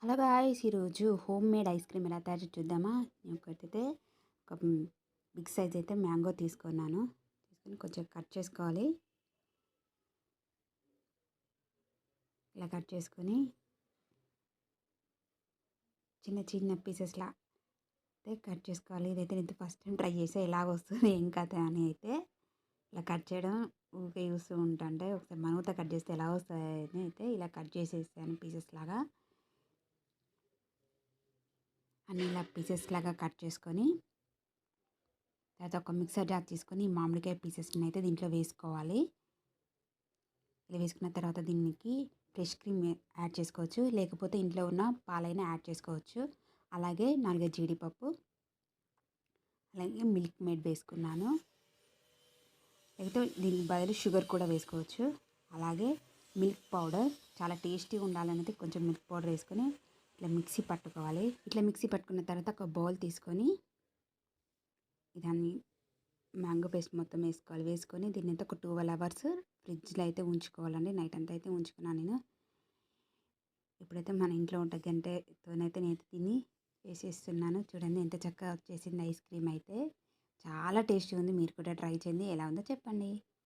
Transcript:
Hello guys, ఈరోజు home made ice cream ఎలా తయారు చూద్దామా. నేను ఒకటైతే ఒక బిగ్ సైజ్ అయితే మ్యాంగో తీసుకొని కొంచెం కట్ చేసుకోవాలి. ఇలా కట్ చేసుకొని చిన్న చిన్న పీసెస్లా అయితే కట్ చేసుకోవాలి. ఇదైతే నేను ఫస్ట్ టైం ట్రై చేసే ఎలా వస్తుంది ఏం కథ అని అయితే ఇలా కట్ చేయడం ఊరికే చూస్తూ ఉంటాంటే ఒకసారి మనతో కట్ చేస్తే ఎలా వస్తుంది అని అయితే ఇలా కట్ చేసేసాను పీసెస్ లాగా. అన్నీ ఇలా పీసెస్ లాగా కట్ చేసుకొని తర్వాత ఒక మిక్సర్ జార్ తీసుకొని మామిడికాయ పీసెస్ని అయితే దీంట్లో వేసుకోవాలి. ఇలా వేసుకున్న తర్వాత దీనికి ఫ్రెష్ క్రీమ్ యాడ్ చేసుకోవచ్చు, లేకపోతే ఇంట్లో ఉన్న పాలైనా యాడ్ చేసుకోవచ్చు. అలాగే 4 జీడిపప్పు, అలాగే మిల్క్ మేడ్ వేసుకున్నాను. లేకపోతే దీనికి బదులు షుగర్ కూడా వేసుకోవచ్చు. అలాగే మిల్క్ పౌడర్, చాలా టేస్టీగా ఉండాలనేది కొంచెం మిల్క్ పౌడర్ వేసుకొని ఇట్లా మిక్సీ పట్టుకోవాలి. ఇట్లా మిక్సీ పట్టుకున్న తర్వాత ఒక బౌల్ తీసుకొని దాన్ని మ్యాంగో పేస్ట్ మొత్తం వేసుకొని దీన్ని అయితే ఒక 12 అవర్స్ ఫ్రిడ్జ్లో అయితే ఉంచుకోవాలండి. నైట్ అంతా అయితే ఉంచుకున్నాను నేను. ఇప్పుడైతే మన ఇంట్లో ఉంటే గంటతోనైతే నేను దీన్ని చేసేస్తున్నాను. చూడండి ఎంత చక్కగా వచ్చేసింది ఐస్ క్రీమ్ అయితే. చాలా టేస్టీ ఉంది. మీరు కూడా ట్రై చేయండి. ఎలా ఉందో చెప్పండి.